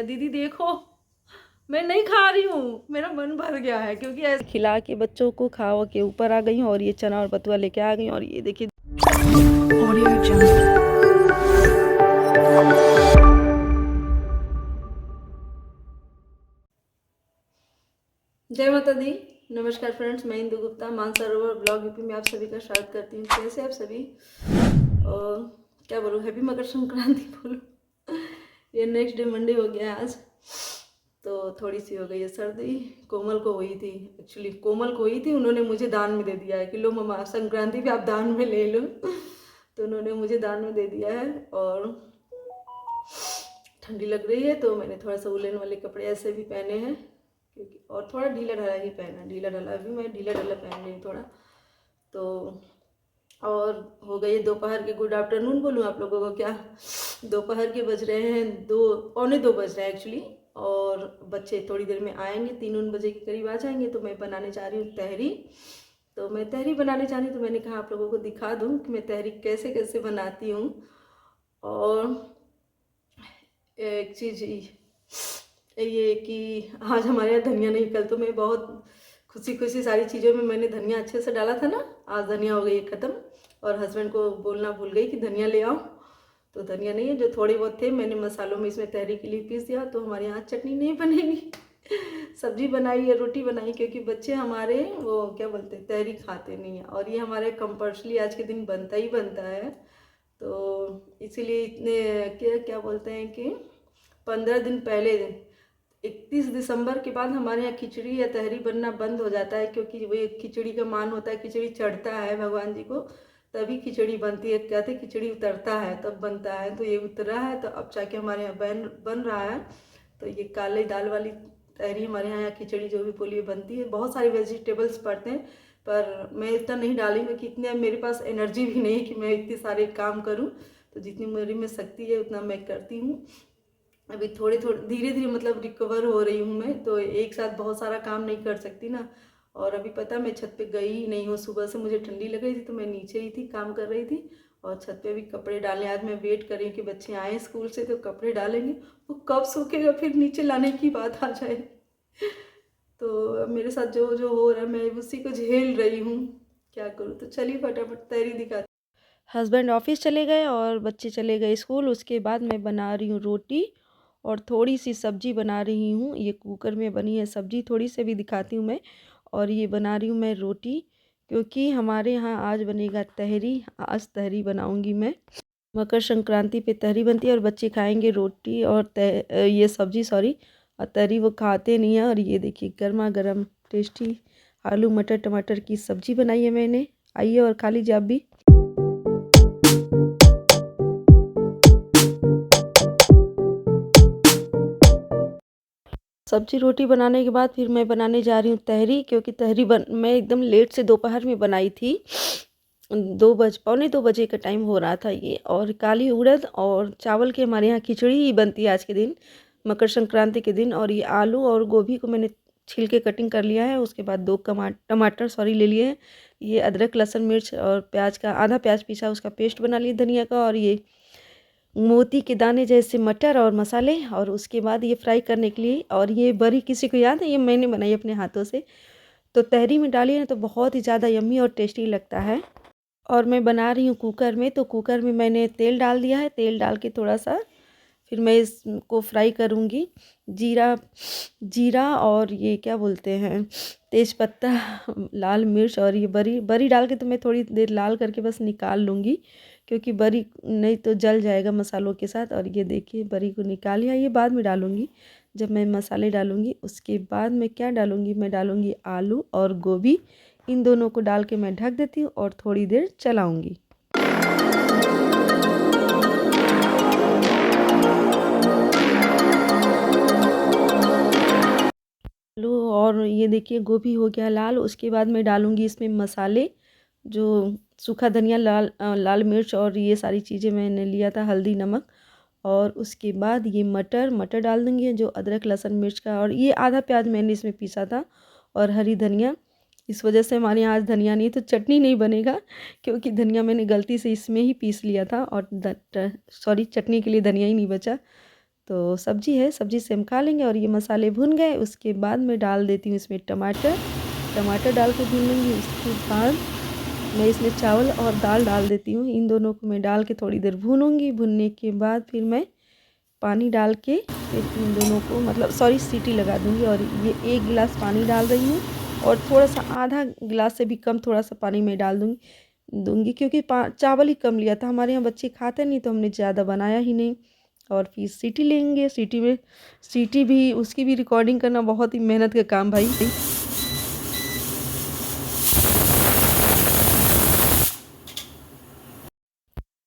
दीदी देखो मैं नहीं खा रही हूँ, मेरा मन भर गया है क्योंकि ऐसे खिला के बच्चों को खाओ के ऊपर आ गई हूँ और ये चना और बथुआ लेके आ गई हूँ। और ये देखिए ऑडियो जंप। जय माता दी, नमस्कार फ्रेंड्स, मैं इंदु गुप्ता मानसरोवर ब्लॉग यूपी में आप सभी का स्वागत करती हूँ। कैसे आप सभी? और क्या बोलूँ, हैप्पी मकर संक्रांति बोलूँ। ये नेक्स्ट डे मंडे हो गया आज, तो थोड़ी सी हो गई है सर्दी। कोमल को हुई थी, एक्चुअली कोमल को हुई थी, उन्होंने मुझे दान में दे दिया है कि लो मम्मा संक्रांति पे आप दान में ले लो। तो उन्होंने मुझे दान में दे दिया है। और ठंडी लग रही है तो मैंने थोड़ा सा उलन वाले कपड़े ऐसे भी पहने हैं क्योंकि, और थोड़ा ढीला ढाला ही पहना, ढीला ढाला भी मैं ढीला ढाला पहन रही हूँ थोड़ा। तो और हो गई दोपहर के, गुड आफ्टरनून बोलूँ आप लोगों को क्या? दोपहर के बज रहे हैं 2 पौने 2 बज रहे हैं एक्चुअली। और बच्चे थोड़ी देर में आएंगे, 3 बजे के करीब आ जाएंगे। तो मैं बनाने जा रही हूँ तहरी। तो मैं तहरी बनाने जा रही हूँ, तो मैंने कहा आप लोगों को दिखा दूँ कि मैं तहरी कैसे कैसे बनाती हूँ। और एक चीज़ ये कि आज हमारे यहाँ धनिया नहीं, कल तो मैं बहुत खुशी खुशी सारी चीज़ों में मैंने धनिया अच्छे से डाला था ना, आज धनिया हो गई ख़त्म। और हस्बैंड को बोलना भूल गई कि धनिया ले आओ, तो धनिया नहीं है। जो थोड़े बहुत थे मैंने मसालों में इसमें तहरी के लिए पीस दिया। तो हमारे यहाँ चटनी नहीं बनेगी। सब्जी बनाई है, रोटी बनाई, क्योंकि बच्चे हमारे वो क्या बोलते हैं, तहरी खाते नहीं है। और ये हमारे कंपल्सरी आज के दिन बनता ही बनता है। तो इसीलिए इतने क्या क्या बोलते हैं कि 15 दिन पहले 31 दिसंबर के बाद हमारे यहाँ खिचड़ी या तहरी बनना बंद हो जाता है, क्योंकि वो खिचड़ी का मान होता है, खिचड़ी चढ़ता है भगवान जी को तभी खिचड़ी बनती है। कहते खिचड़ी उतरता है तब बनता है, तो ये उतरा है तो अब जाके हमारे यहाँ बन रहा है। तो ये काले दाल वाली तहरी हमारे यहाँ खिचड़ी जो भी बोलिए बनती है। बहुत सारे वेजिटेबल्स पड़ते हैं, पर मैं इतना नहीं डालूंगी कि इतने मेरे पास एनर्जी भी नहीं कि मैं इतने सारे काम करूं। तो जितनी मेरी में शक्ति है उतना मैं करती हूँ। अभी थोड़े थोड़े धीरे धीरे मतलब रिकवर हो रही हूँ मैं, तो एक साथ बहुत सारा काम नहीं कर सकती ना। और अभी पता मैं छत पे गई ही नहीं हूँ, सुबह से मुझे ठंडी लग रही थी तो मैं नीचे ही थी, काम कर रही थी। और छत पे भी कपड़े डाले, आज मैं वेट कर रही हूँ कि बच्चे आए स्कूल से तो कपड़े डालेंगे, वो कब सूखेगा फिर नीचे लाने की बात आ जाए। तो अब मेरे साथ जो जो हो रहा है मैं उसी को झेल रही हूँ, क्या करूँ। तो चलिए फटाफट तैयारी दिखा। हस्बैंड ऑफिस चले गए और बच्चे चले गए स्कूल। उसके बाद मैं बना रही हूँ रोटी और थोड़ी सी सब्जी बना रही हूँ। ये कुकर में बनी है सब्जी, थोड़ी सी भी दिखाती हूँ मैं। और ये बना रही हूँ मैं रोटी, क्योंकि हमारे यहाँ आज बनेगा तहरी। आज तहरी बनाऊँगी मैं। मकर संक्रांति पे तहरी बनती है और बच्चे खाएंगे रोटी और ये सब्जी, सॉरी। और तहरी वो खाते नहीं है। और ये देखिए गर्मा गर्म टेस्टी आलू मटर टमाटर की सब्जी बनाई है मैंने। आइए और खा लीजिए आप भी। सब्जी रोटी बनाने के बाद फिर मैं बनाने जा रही हूँ तहरी, क्योंकि तहरी मैं एकदम लेट से दोपहर में बनाई थी। 2 पौने 2 बजे का टाइम हो रहा था ये। और काली उड़द और चावल की हमारे यहाँ खिचड़ी ही बनती है आज के दिन, मकर संक्रांति के दिन। और ये आलू और गोभी को मैंने छील के कटिंग कर लिया है। उसके बाद 2 टमाटर सॉरी ले लिए हैं। ये अदरक लहसुन मिर्च और प्याज का आधा प्याज पीसा उसका पेस्ट बना लिया धनिया का। और ये मोती के दाने जैसे मटर और मसाले, और उसके बाद ये फ्राई करने के लिए। और ये बड़ी किसी को याद है, ये मैंने बनाई अपने हाथों से। तो तहरी में डाली ना तो बहुत ही ज़्यादा यम्मी और टेस्टी लगता है। और मैं बना रही हूँ कुकर में, तो कुकर में मैंने तेल डाल दिया है। तेल डाल के थोड़ा सा फिर मैं इसको फ्राई करूँगी। जीरा जीरा और ये क्या बोलते हैं तेज़पत्ता, लाल मिर्च और ये बरी बरी डाल के तो मैं थोड़ी देर लाल करके बस निकाल लूँगी, क्योंकि बरी नहीं तो जल जाएगा मसालों के साथ। और ये देखिए बरी को निकाल लिया, ये बाद में डालूँगी जब मैं मसाले डालूँगी। उसके बाद मैं क्या डालूँगी, मैं डालूँगी आलू और गोभी। इन दोनों को डाल के मैं ढक देती हूँ और थोड़ी देर चलाऊँगी। आलू और ये देखिए गोभी हो गया लाल। उसके बाद मैं डालूँगी इसमें मसाले, जो सूखा धनिया, लाल मिर्च और ये सारी चीज़ें मैंने लिया था, हल्दी नमक। और उसके बाद ये मटर डाल दूँगी, जो अदरक लहसुन मिर्च का। और ये आधा प्याज मैंने इसमें पीसा था और हरी धनिया। इस वजह से हमारे यहाँ आज धनिया नहीं तो चटनी नहीं बनेगा, क्योंकि धनिया मैंने गलती से इसमें ही पीस लिया था। और सॉरी चटनी के लिए धनिया ही नहीं बचा। तो सब्जी है, सब्जी से हम खा लेंगे। और ये मसाले भुन गए, उसके बाद मैं डाल देती हूँ इसमें टमाटर डाल के भून लूँगी। उसके बाद मैं इसमें चावल और दाल डाल देती हूँ। इन दोनों को मैं डाल के थोड़ी देर भूनूँगी। भुनने के बाद फिर मैं पानी डाल के फिर इन दोनों को सीटी लगा दूँगी। और ये 1 गिलास पानी डाल रही हूँ और थोड़ा सा आधा गिलास से भी कम थोड़ा सा पानी मैं डाल दूँगी क्योंकि चावल ही कम लिया था। हमारे यहाँ बच्चे खाते नहीं तो हमने ज़्यादा बनाया ही नहीं। और फिर सीटी लेंगे। सीटी भी उसकी भी रिकॉर्डिंग करना बहुत ही मेहनत का काम भाई।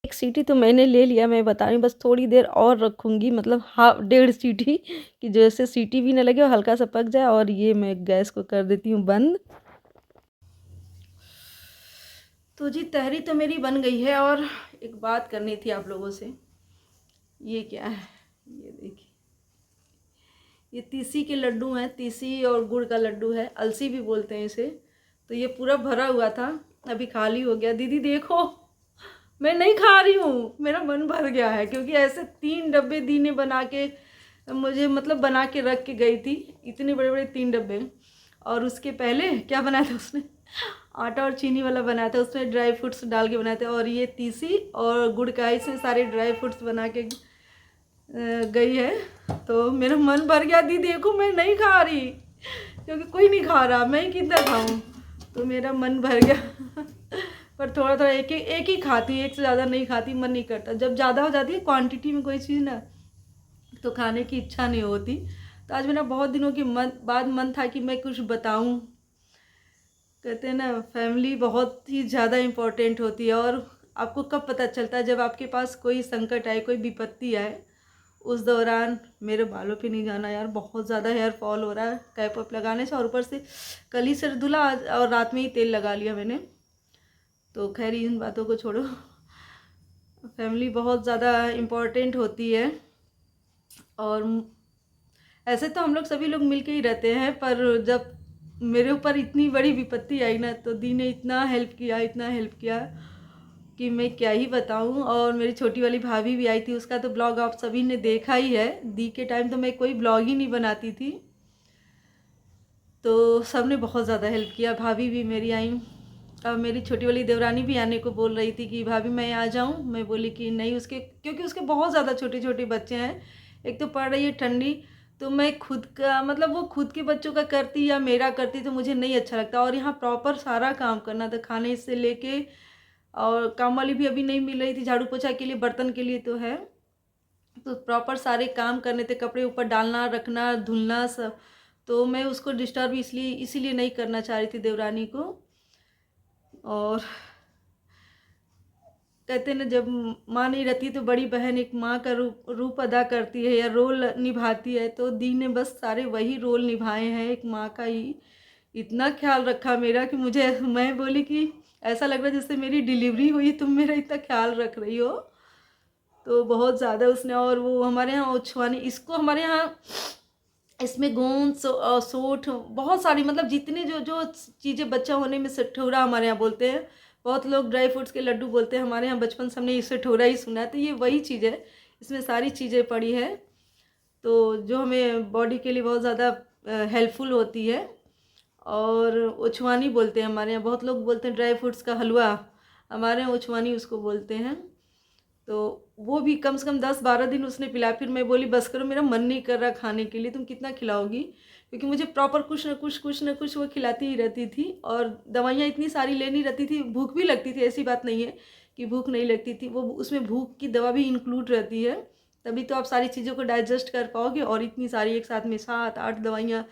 एक सीटी तो मैंने ले लिया, मैं बता रही हूँ, बस थोड़ी देर और रखूँगी, मतलब हाफ 1.5 सीटी कि जैसे सीटी भी ना लगे और हल्का सा पक जाए। और ये मैं गैस को कर देती हूँ बंद। तो जी तहरी तो मेरी बन गई है। और एक बात करनी थी आप लोगों से। ये क्या है, ये देखिए, ये तीसी के लड्डू हैं। तीसी और गुड़ का लड्डू है, अलसी भी बोलते हैं इसे। तो ये पूरा भरा हुआ था, अभी खाली हो गया। दीदी देखो, मैं नहीं खा रही हूँ, मेरा मन भर गया है क्योंकि ऐसे 3 डब्बे दी ने बना के मुझे, मतलब बना के रख के गई थी, इतने बड़े बड़े 3 डब्बे। और उसके पहले क्या बनाया था उसने, आटा और चीनी वाला बनाया था, उसमें ड्राई फ्रूट्स डाल के बनाए थे। और ये तीसी और गुड़ का, इसमें सारे ड्राई फ्रूट्स बना के गई है। तो मेरा मन भर गया। दी देखो मैं नहीं खा रही क्योंकि कोई नहीं खा रहा, मैं ही कितना खाऊं। तो मेरा मन भर गया पर थोड़ा थोड़ा एक ही खाती हूँ, एक से ज़्यादा नहीं खाती, मन नहीं करता। जब ज़्यादा हो जाती है क्वांटिटी में कोई चीज़ ना, तो खाने की इच्छा नहीं होती। तो आज मेरा बहुत दिनों के बाद मन था कि मैं कुछ बताऊं। कहते हैं ना, फैमिली बहुत ही ज़्यादा इम्पोर्टेंट होती है। और आपको कब पता चलता है, जब आपके पास कोई संकट आए, कोई विपत्ति आए। उस दौरान मेरे बालों पे नहीं जाना यार, बहुत ज़्यादा हेयर फॉल हो रहा है कैप वैप लगाने से। और ऊपर से कल ही सिर धुला और रात में ही तेल लगा लिया मैंने। तो खैर इन बातों को छोड़ो, फैमिली बहुत ज़्यादा इम्पोर्टेंट होती है। और ऐसे तो हम लोग सभी लोग मिलके ही रहते हैं, पर जब मेरे ऊपर इतनी बड़ी विपत्ति आई ना, तो दी ने इतना हेल्प किया कि मैं क्या ही बताऊं। और मेरी छोटी वाली भाभी भी आई थी, उसका तो ब्लॉग आप सभी ने देखा ही है। दी के टाइम तो मैं कोई ब्लॉग ही नहीं बनाती थी, तो सब ने बहुत ज़्यादा हेल्प किया। भाभी भी मेरी आई। अब मेरी छोटी वाली देवरानी भी आने को बोल रही थी कि भाभी मैं आ जाऊं। मैं बोली कि नहीं, उसके क्योंकि उसके बहुत ज़्यादा छोटे छोटे बच्चे हैं। एक तो पड़ रही है ठंडी, तो मैं खुद का, मतलब वो खुद के बच्चों का करती या मेरा करती तो मुझे नहीं अच्छा लगता। और यहाँ प्रॉपर सारा काम करना था, खाने से लेके। और काम वाली भी अभी नहीं मिल रही थी, झाड़ू पोछा के लिए, बर्तन के लिए तो है। तो प्रॉपर सारे काम करने थे, कपड़े ऊपर डालना, रखना, धुलना सब। तो मैं उसको डिस्टर्ब इसीलिए नहीं करना चाह रही थी देवरानी को। और कहते हैं ना, जब माँ नहीं रहती तो बड़ी बहन एक माँ का रूप अदा करती है या रोल निभाती है। तो दी ने बस सारे वही रोल निभाए हैं, एक माँ का ही। इतना ख्याल रखा मेरा कि मैं बोली कि ऐसा लग रहा है जैसे मेरी डिलीवरी हुई, तुम मेरा इतना ख्याल रख रही हो। तो बहुत ज़्यादा उसने। और वो हमारे यहाँ ओछवानी, इसको हमारे यहाँ इसमें गोंद सोठ बहुत सारी, मतलब जितने जो जो चीज़ें बच्चा होने में सठौरा हमारे यहाँ बोलते हैं। बहुत लोग ड्राई फ्रूट्स के लड्डू बोलते हैं, हमारे यहाँ बचपन से हमने इसे सठौरा ही सुना है। तो ये वही चीज़ है, इसमें सारी चीज़ें पड़ी है। तो जो हमें बॉडी के लिए बहुत ज़्यादा हेल्पफुल होती है। और ओछवानी बोलते हैं हमारे यहाँ, बहुत लोग बोलते हैं ड्राई फ्रूट्स का हलवा, हमारे यहाँ ओछवानी उसको बोलते हैं। तो वो भी कम से कम 10-12 दिन उसने पिलाया। फिर मैं बोली बस करो, मेरा मन नहीं कर रहा खाने के लिए, तुम कितना खिलाओगी। क्योंकि मुझे प्रॉपर कुछ ना कुछ वो खिलाती ही रहती थी। और दवाइयाँ इतनी सारी लेनी रहती थी, भूख भी लगती थी, ऐसी बात नहीं है कि भूख नहीं लगती थी, वो उसमें भूख की दवा भी इंक्लूड रहती है। तभी तो आप सारी चीज़ों को डाइजेस्ट कर पाओगे। और इतनी सारी एक साथ में 7-8 दवाइयाँ,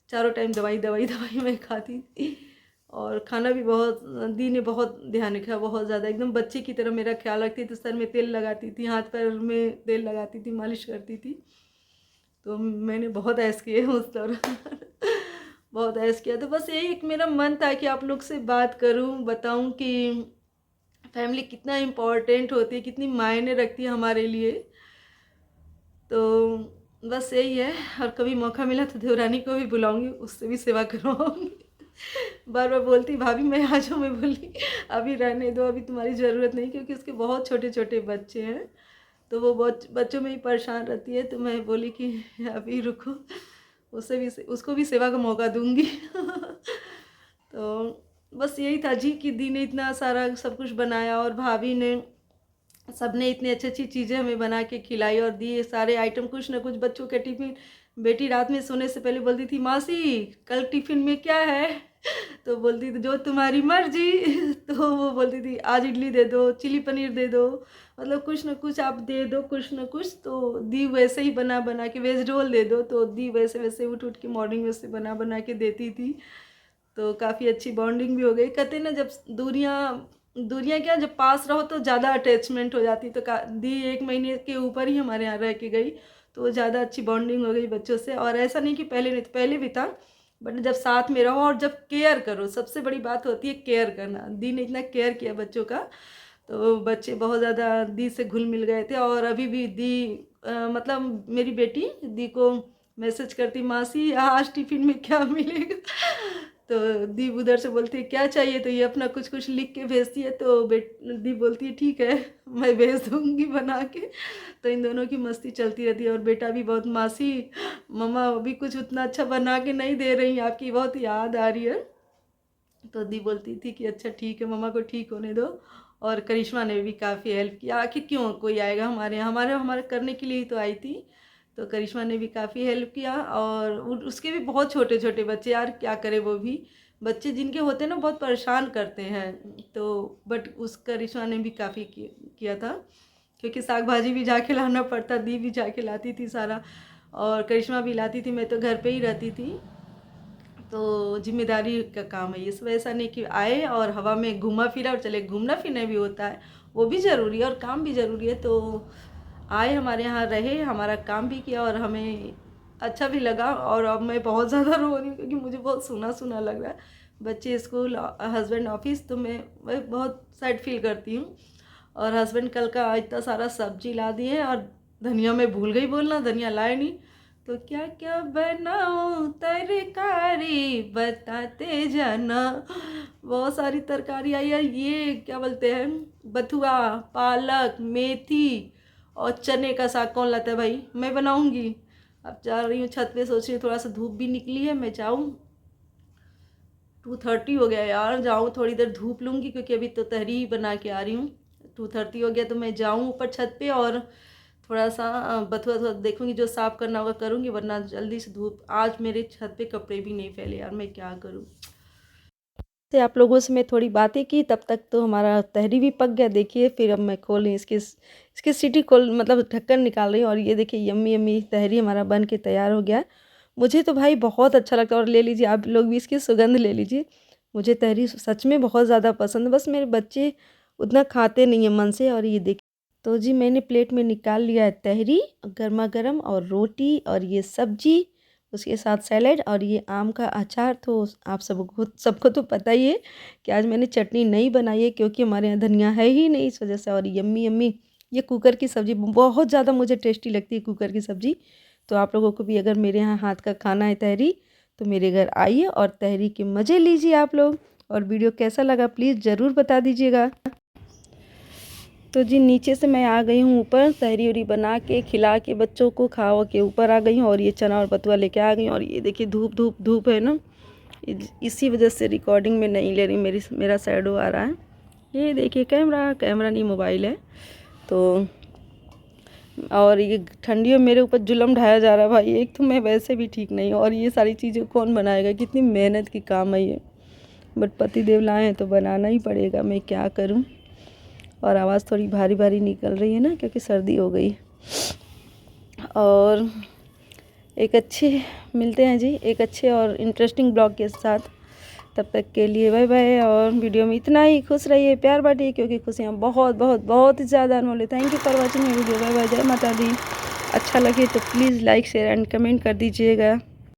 चारों टाइम दवाई दवाई दवाई मैं खाती थी। और खाना भी बहुत, दी ने बहुत ध्यान रखा, बहुत ज़्यादा, एकदम बच्चे की तरह मेरा ख्याल रखती थी। सर में तेल लगाती थी, हाथ पैर में तेल लगाती थी, मालिश करती थी। तो मैंने बहुत ऐश किए उस दौरान बहुत ऐश किया। तो बस यही एक मेरा मन था कि आप लोग से बात करूं, बताऊं कि फैमिली कितना इम्पोर्टेंट होती है, कितनी मायने रखती है हमारे लिए। तो बस यही है। और कभी मौका मिला तो देवरानी को भी बुलाऊंगी, उससे भी सेवा करवाऊंगी। बार बार बोलती भाभी मैं आ जाऊँ, मैं बोली अभी रहने दो, अभी तुम्हारी ज़रूरत नहीं, क्योंकि उसके बहुत छोटे छोटे बच्चे हैं। तो वो बहुत बच्चों में ही परेशान रहती है। तो मैं बोली कि अभी रुको, उसको भी सेवा का मौका दूंगी। तो बस यही था जी कि दी ने इतना सारा सब कुछ बनाया और भाभी ने, सबने इतनी अच्छी अच्छी चीज़ें हमें बना के खिलाई और दी। सारे आइटम कुछ ना कुछ बच्चों के टिफ़िन, बेटी रात में सोने से पहले बोलती थी मासी कल टिफ़िन में क्या है। तो बोलती थी जो तुम्हारी मर्जी। तो वो बोलती थी आज इडली दे दो, चिली पनीर दे दो, मतलब कुछ ना कुछ आप दे दो, कुछ ना कुछ। तो दी वैसे ही बना बना के, वेज रोल दे दो तो दी वैसे वैसे उठ उठ के मॉर्निंग में से बना बना के देती थी। तो काफ़ी अच्छी बॉन्डिंग भी हो गई। कहते ना जब दूरियाँ क्या, जब पास रहो तो ज़्यादा अटैचमेंट हो जाती। तो दी 1 महीने के ऊपर ही हमारे यहाँ रह के गई, तो ज़्यादा अच्छी बॉन्डिंग हो गई बच्चों से। और ऐसा नहीं कि पहले नहीं, तो पहले भी था, बट जब साथ में रहो और जब केयर करो, सबसे बड़ी बात होती है केयर करना। दी ने इतना केयर किया बच्चों का, तो बच्चे बहुत ज़्यादा दी से घुल मिल गए थे। और अभी भी दी मतलब मेरी बेटी दी को मैसेज करती मासी आज टिफ़िन में क्या मिलेगा। तो दी उधर से बोलती है क्या चाहिए, तो ये अपना कुछ कुछ लिख के भेजती है। तो दी बोलती है ठीक है मैं भेज दूँगी बना के। तो इन दोनों की मस्ती चलती रहती है। और बेटा भी बहुत मासी मम्मा अभी कुछ उतना अच्छा बना के नहीं दे रही, आपकी बहुत याद आ रही है। तो दी बोलती थी कि अच्छा ठीक है मम्मा को ठीक होने दो। और करिश्मा ने भी काफ़ी हेल्प किया, आखिर क्यों कोई आएगा हमारे यहाँ, हमारे करने के लिए ही तो आई थी। तो करिश्मा ने भी काफ़ी हेल्प किया। और उसके भी बहुत छोटे छोटे बच्चे, यार क्या करे, वो भी बच्चे जिनके होते हैं ना बहुत परेशान करते हैं। तो बट उस करिश्मा ने भी काफ़ी किया था, क्योंकि साग भाजी भी जाके लाना पड़ता, दी भी जाके लाती थी सारा, और करिश्मा भी लाती थी, मैं तो घर पे ही रहती थी। तो जिम्मेदारी का काम है ये सब, ऐसा नहीं कि आए और हवा में घूमा फिरा और चले। घूमना फिरना भी होता है, वो भी ज़रूरी है और काम भी ज़रूरी है। तो आए हमारे यहाँ रहे, हमारा काम भी किया और हमें अच्छा भी लगा। और अब मैं बहुत ज़्यादा रो रही हूँ क्योंकि मुझे बहुत सूना सूना लग रहा है, बच्चे स्कूल, हस्बैंड ऑफिस, तो मैं बहुत सैड फील करती हूँ। और हस्बैंड कल का इतना सारा सब्जी ला दिए और धनिया मैं भूल गई बोलना, धनिया लाए नहीं। तो क्या क्या बनाऊं तरकारी बताते जाना, बहुत सारी तरकारी आई है। ये क्या बोलते हैं, बथुआ, पालक, मेथी और चने का साग कौन लाता है भाई, मैं बनाऊंगी। अब जा रही हूँ छत पे, सोच रही हूँ थोड़ा सा धूप भी निकली है, मैं जाऊँ। 2:30 हो गया यार, जाऊँ थोड़ी देर धूप लूँगी क्योंकि अभी तो तहरी ही बना के आ रही हूँ। 2:30 हो गया तो मैं जाऊँ ऊपर छत पे और थोड़ा सा बथुआ थोड़ा देखूँगी, जो साफ़ करना होगा करूँगी, वरना जल्दी से धूप। आज मेरे छत पे कपड़े भी नहीं फैले यार, मैं क्या करूँ। से आप लोगों से मैं थोड़ी बातें की, तब तक तो हमारा तहरी भी पक गया। देखिए फिर अब मैं खोल रही इसकी सीटी खोल, मतलब ढक्कन निकाल रही हूँ। और ये देखिए यम्मी यम्मी तहरी हमारा बन के तैयार हो गया। मुझे तो भाई बहुत अच्छा लगता है। और ले लीजिए आप लोग भी इसकी सुगंध ले लीजिए। मुझे तहरी सच में बहुत ज़्यादा पसंद है, बस मेरे बच्चे उतना खाते नहीं हैं मन से। और ये देखिए, तो जी मैंने प्लेट में निकाल लिया है तहरी गर्मा गर्म, और रोटी, और ये सब्जी, उसके साथ सैलेड, और ये आम का अचार। तो आप सबको तो पता ही है कि आज मैंने चटनी नहीं बनाई है क्योंकि हमारे यहाँ धनिया है ही नहीं, इस वजह से। और यम्मी यम्मी ये कुकर की सब्ज़ी बहुत ज़्यादा मुझे टेस्टी लगती है, कुकर की सब्ज़ी। तो आप लोगों को भी अगर मेरे यहाँ हाथ का खाना है तहरी, तो मेरे घर आइए और तहरी के मज़े लीजिए आप लोग। और वीडियो कैसा लगा प्लीज़ ज़रूर बता दीजिएगा। तो जी नीचे से मैं आ गई हूँ ऊपर, तहरी उरी बना के खिला के बच्चों को खाओ के ऊपर आ गई हूँ। और ये चना और बथुआ लेके आ गई हूँ। और ये देखिए धूप धूप धूप है ना, इसी वजह से रिकॉर्डिंग में नहीं ले रही, मेरा शैडो आ रहा है। ये देखिए कैमरा नहीं मोबाइल है। तो और ये ठंडियों मेरे ऊपर जुल्म ढाया जा रहा है भाई। एक तो मैं वैसे भी ठीक नहीं हूँ, और ये सारी चीज़ें कौन बनाएगा, कितनी मेहनत की काम है ये। बट पतिदेव लाए हैं तो बनाना ही पड़ेगा, मैं क्या करूँ। और आवाज़ थोड़ी भारी भारी निकल रही है ना, क्योंकि सर्दी हो गई। और मिलते हैं जी एक अच्छे और इंटरेस्टिंग ब्लॉग के साथ। तब तक के लिए बाय बाय। और वीडियो में इतना ही, खुश रहिए, प्यार बांटिए, क्योंकि खुशियाँ बहुत बहुत बहुत ज़्यादा अनमोल है। Thank you for watching video. Bye bye, जय माता दी। अच्छा लगे तो please like share and comment कर दीजिएगा।